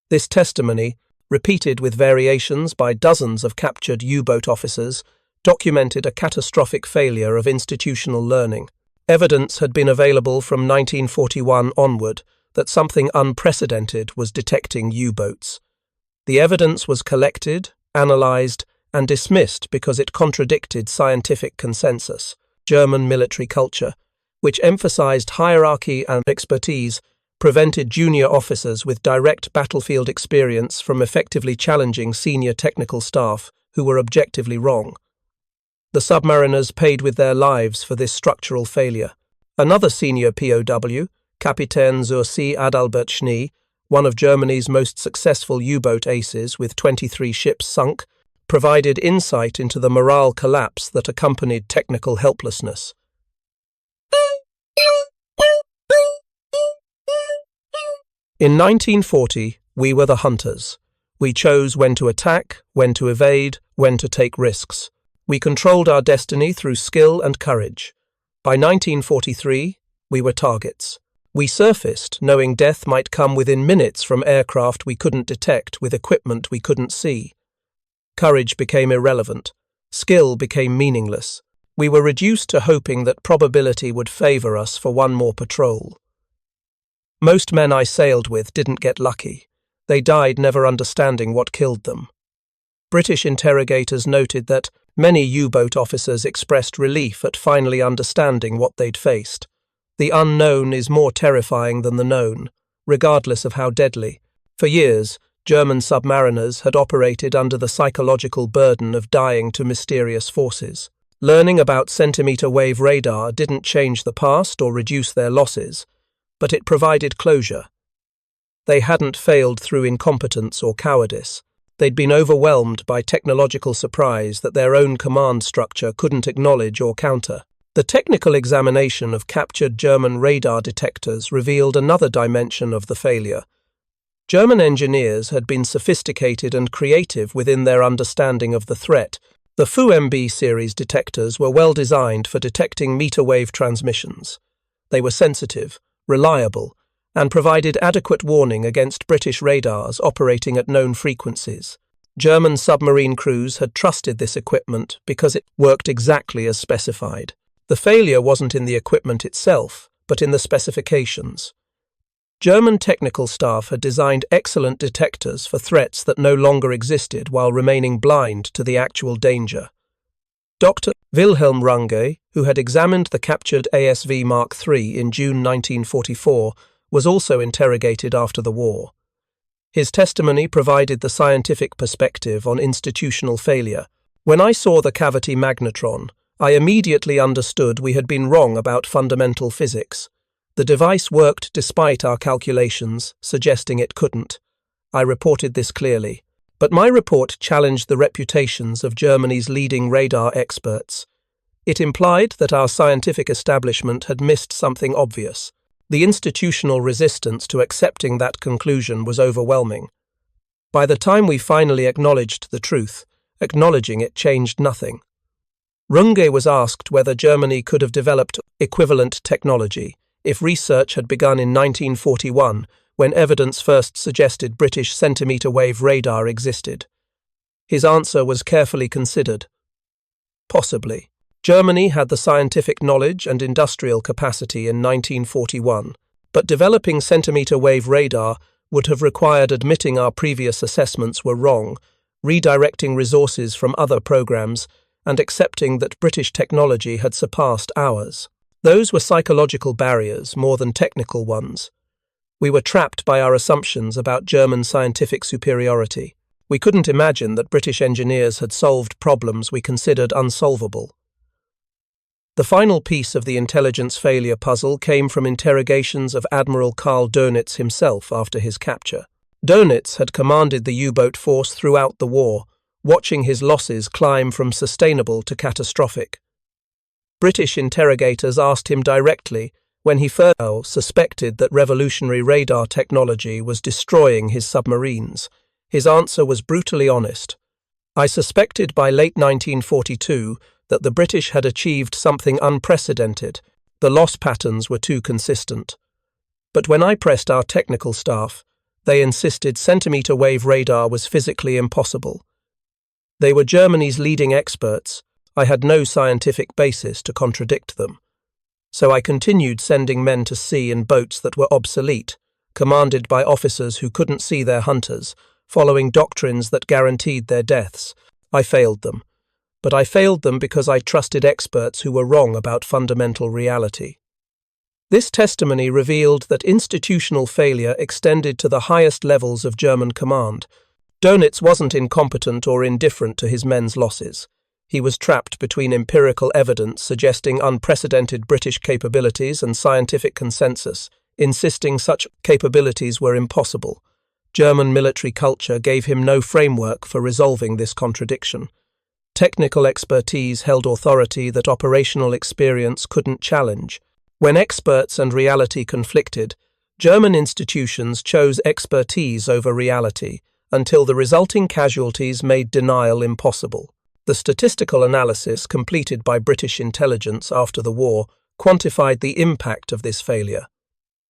This testimony, repeated with variations by dozens of captured U-boat officers, documented a catastrophic failure of institutional learning. Evidence had been available from 1941 onward that something unprecedented was detecting U-boats. The evidence was collected, analyzed, and dismissed because it contradicted scientific consensus. German military culture, which emphasized hierarchy and expertise, prevented junior officers with direct battlefield experience from effectively challenging senior technical staff who were objectively wrong. The submariners paid with their lives for this structural failure. Another senior POW, Kapitän zur See Adalbert Schnee, one of Germany's most successful U-boat aces with 23 ships sunk, provided insight into the morale collapse that accompanied technical helplessness. In 1940, we were the hunters. We chose when to attack, when to evade, when to take risks. We controlled our destiny through skill and courage. By 1943, we were targets. We surfaced, knowing death might come within minutes from aircraft we couldn't detect with equipment we couldn't see. Courage became irrelevant. Skill became meaningless. We were reduced to hoping that probability would favor us for one more patrol. Most men I sailed with didn't get lucky. They died never understanding what killed them. British interrogators noted that many U-boat officers expressed relief at finally understanding what they'd faced. The unknown is more terrifying than the known, regardless of how deadly. For years, German submariners had operated under the psychological burden of dying to mysterious forces. Learning about centimeter wave radar didn't change the past or reduce their losses, but it provided closure. They hadn't failed through incompetence or cowardice. They'd been overwhelmed by technological surprise that their own command structure couldn't acknowledge or counter. The technical examination of captured German radar detectors revealed another dimension of the failure. German engineers had been sophisticated and creative within their understanding of the threat. The FUMB series detectors were well designed for detecting meter-wave transmissions. They were sensitive, reliable, and provided adequate warning against British radars operating at known frequencies. German submarine crews had trusted this equipment because it worked exactly as specified. The failure wasn't in the equipment itself, but in the specifications. German technical staff had designed excellent detectors for threats that no longer existed while remaining blind to the actual danger. Dr. Wilhelm Runge, who had examined the captured ASV Mark III in June 1944, was also interrogated after the war. His testimony provided the scientific perspective on institutional failure. When I saw the cavity magnetron, I immediately understood we had been wrong about fundamental physics. The device worked despite our calculations, suggesting it couldn't. I reported this clearly. But my report challenged the reputations of Germany's leading radar experts. It implied that our scientific establishment had missed something obvious. The institutional resistance to accepting that conclusion was overwhelming. By the time we finally acknowledged the truth, acknowledging it changed nothing. Runge was asked whether Germany could have developed equivalent technology if research had begun in 1941, when evidence first suggested British centimetre-wave radar existed. His answer was carefully considered. Possibly. Germany had the scientific knowledge and industrial capacity in 1941, but developing centimetre-wave radar would have required admitting our previous assessments were wrong, redirecting resources from other programs, and accepting that British technology had surpassed ours. Those were psychological barriers more than technical ones. We were trapped by our assumptions about German scientific superiority. We couldn't imagine that British engineers had solved problems we considered unsolvable. The final piece of the intelligence failure puzzle came from interrogations of Admiral Karl Dönitz himself after his capture. Dönitz had commanded the U-boat force throughout the war, watching his losses climb from sustainable to catastrophic. British interrogators asked him directly when he first suspected that revolutionary radar technology was destroying his submarines. His answer was brutally honest. I suspected by late 1942 that the British had achieved something unprecedented. The loss patterns were too consistent. But when I pressed our technical staff, they insisted centimetre-wave radar was physically impossible. They were Germany's leading experts. I had no scientific basis to contradict them. So I continued sending men to sea in boats that were obsolete, commanded by officers who couldn't see their hunters, following doctrines that guaranteed their deaths. I failed them. But I failed them because I trusted experts who were wrong about fundamental reality. This testimony revealed that institutional failure extended to the highest levels of German command. Dönitz wasn't incompetent or indifferent to his men's losses. He was trapped between empirical evidence suggesting unprecedented British capabilities and scientific consensus, insisting such capabilities were impossible. German military culture gave him no framework for resolving this contradiction. Technical expertise held authority that operational experience couldn't challenge. When experts and reality conflicted, German institutions chose expertise over reality until the resulting casualties made denial impossible. The statistical analysis completed by British intelligence after the war quantified the impact of this failure.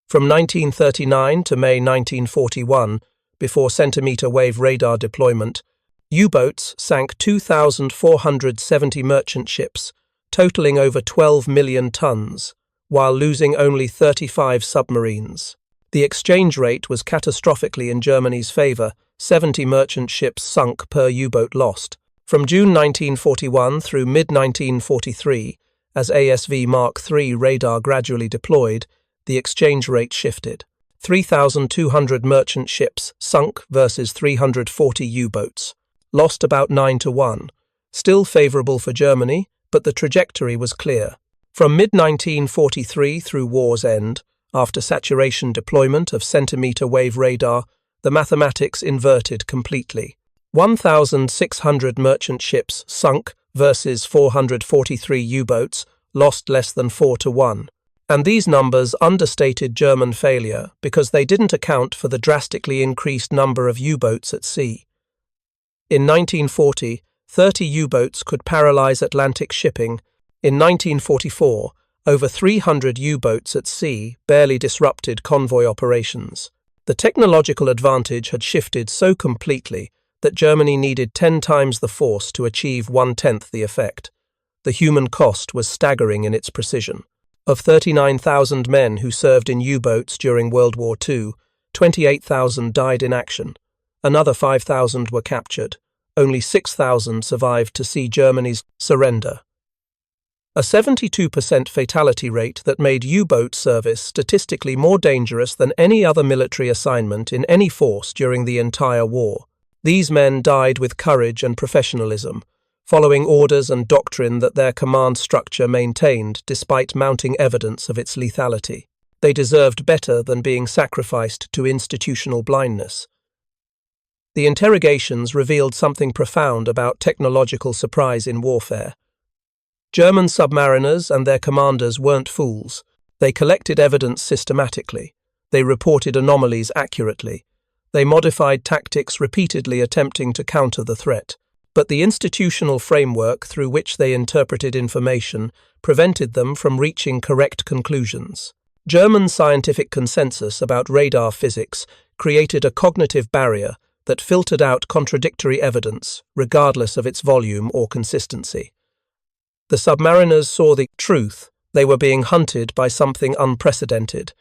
From 1939 to May 1941, before centimetre-wave radar deployment, U-boats sank 2,470 merchant ships, totaling over 12 million tons, while losing only 35 submarines. The exchange rate was catastrophically in Germany's favour, 70 merchant ships sunk per U-boat lost. From June 1941 through mid-1943, as ASV Mark III radar gradually deployed, the exchange rate shifted. 3,200 merchant ships sunk versus 340 U-boats, lost about 9-1. Still favourable for Germany, but the trajectory was clear. From mid-1943 through war's end, after saturation deployment of centimetre-wave radar, the mathematics inverted completely. 1,600 merchant ships sunk versus 443 U-boats, lost less than 4-1. And these numbers understated German failure because they didn't account for the drastically increased number of U-boats at sea. In 1940, 30 U-boats could paralyze Atlantic shipping. In 1944, over 300 U-boats at sea barely disrupted convoy operations. The technological advantage had shifted so completely that Germany needed 10 times the force to achieve 1/10 the effect. The human cost was staggering in its precision. Of 39,000 men who served in U-boats during World War II, 28,000 died in action. Another 5,000 were captured. Only 6,000 survived to see Germany's surrender. A 72% fatality rate that made U-boat service statistically more dangerous than any other military assignment in any force during the entire war. These men died with courage and professionalism, following orders and doctrine that their command structure maintained despite mounting evidence of its lethality. They deserved better than being sacrificed to institutional blindness. The interrogations revealed something profound about technological surprise in warfare. German submariners and their commanders weren't fools. They collected evidence systematically. They reported anomalies accurately. They modified tactics repeatedly attempting to counter the threat. But the institutional framework through which they interpreted information prevented them from reaching correct conclusions. German scientific consensus about radar physics created a cognitive barrier that filtered out contradictory evidence, regardless of its volume or consistency. The submariners saw the truth. They were being hunted by something unprecedented.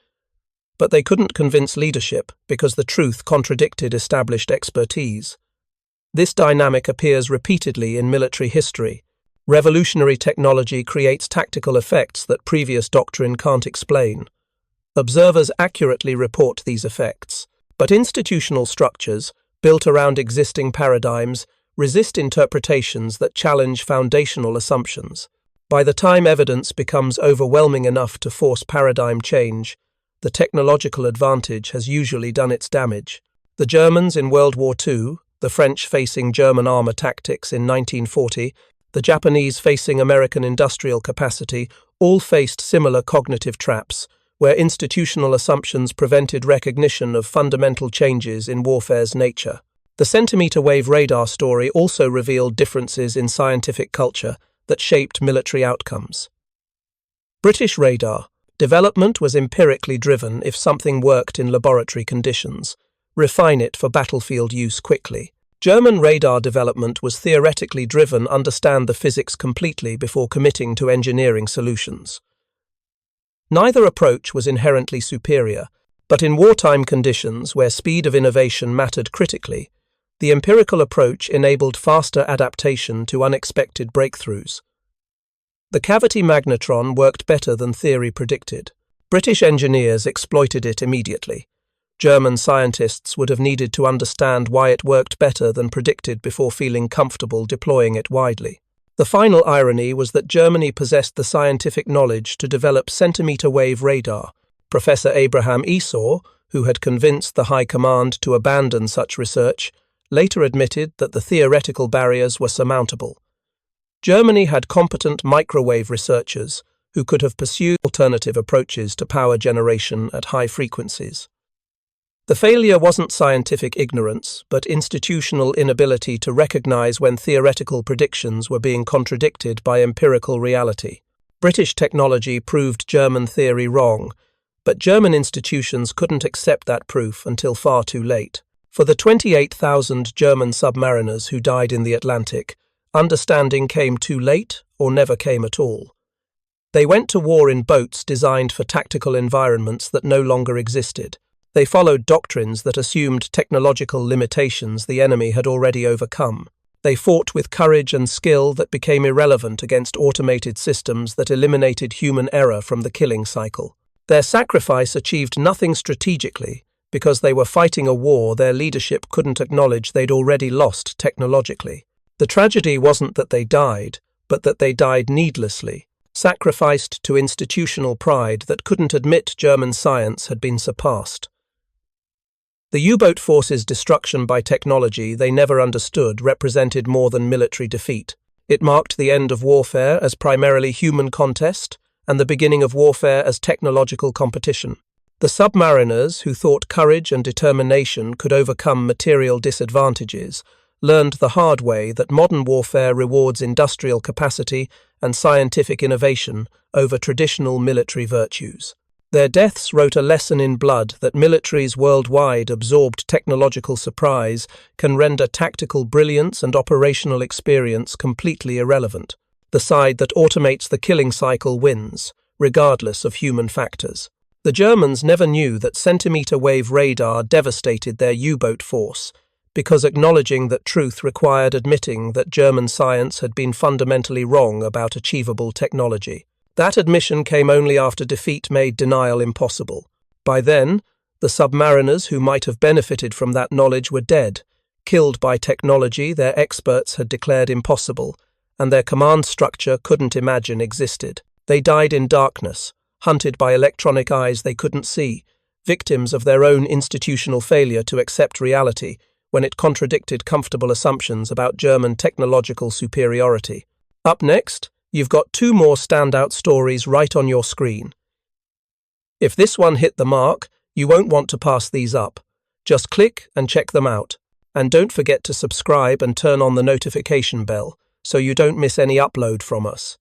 But they couldn't convince leadership because the truth contradicted established expertise. This dynamic appears repeatedly in military history. Revolutionary technology creates tactical effects that previous doctrine can't explain. Observers accurately report these effects, but institutional structures, built around existing paradigms, resist interpretations that challenge foundational assumptions. By the time evidence becomes overwhelming enough to force paradigm change, the technological advantage has usually done its damage. The Germans in World War II, the French facing German armor tactics in 1940, the Japanese facing American industrial capacity, all faced similar cognitive traps, where institutional assumptions prevented recognition of fundamental changes in warfare's nature. The centimeter-wave radar story also revealed differences in scientific culture that shaped military outcomes. British radar development was empirically driven. If something worked in laboratory conditions, refine it for battlefield use quickly. German radar development was theoretically driven. Understand the physics completely before committing to engineering solutions. Neither approach was inherently superior, but in wartime conditions where speed of innovation mattered critically, the empirical approach enabled faster adaptation to unexpected breakthroughs. The cavity magnetron worked better than theory predicted. British engineers exploited it immediately. German scientists would have needed to understand why it worked better than predicted before feeling comfortable deploying it widely. The final irony was that Germany possessed the scientific knowledge to develop centimeter-wave radar. Professor Abraham Esau, who had convinced the High Command to abandon such research, later admitted that the theoretical barriers were surmountable. Germany had competent microwave researchers who could have pursued alternative approaches to power generation at high frequencies. The failure wasn't scientific ignorance, but institutional inability to recognize when theoretical predictions were being contradicted by empirical reality. British technology proved German theory wrong, but German institutions couldn't accept that proof until far too late. For the 28,000 German submariners who died in the Atlantic, understanding came too late or never came at all. They went to war in boats designed for tactical environments that no longer existed. They followed doctrines that assumed technological limitations the enemy had already overcome. They fought with courage and skill that became irrelevant against automated systems that eliminated human error from the killing cycle. Their sacrifice achieved nothing strategically because they were fighting a war their leadership couldn't acknowledge they'd already lost technologically. The tragedy wasn't that they died, but that they died needlessly, sacrificed to institutional pride that couldn't admit German science had been surpassed. The U-boat force's destruction by technology they never understood represented more than military defeat. It marked the end of warfare as primarily human contest and the beginning of warfare as technological competition. The submariners, who thought courage and determination could overcome material disadvantages, learned the hard way that modern warfare rewards industrial capacity and scientific innovation over traditional military virtues. Their deaths wrote a lesson in blood that militaries worldwide absorbed technological surprise can render tactical brilliance and operational experience completely irrelevant. The side that automates the killing cycle wins, regardless of human factors. The Germans never knew that centimeter-wave radar devastated their U-boat force, because acknowledging that truth required admitting that German science had been fundamentally wrong about achievable technology. That admission came only after defeat made denial impossible. By then, the submariners who might have benefited from that knowledge were dead, killed by technology their experts had declared impossible, and their command structure couldn't imagine existed. They died in darkness, hunted by electronic eyes they couldn't see, victims of their own institutional failure to accept reality when it contradicted comfortable assumptions about German technological superiority. Up next, you've got two more standout stories right on your screen. If this one hit the mark, you won't want to pass these up. Just click and check them out. And don't forget to subscribe and turn on the notification bell so you don't miss any upload from us.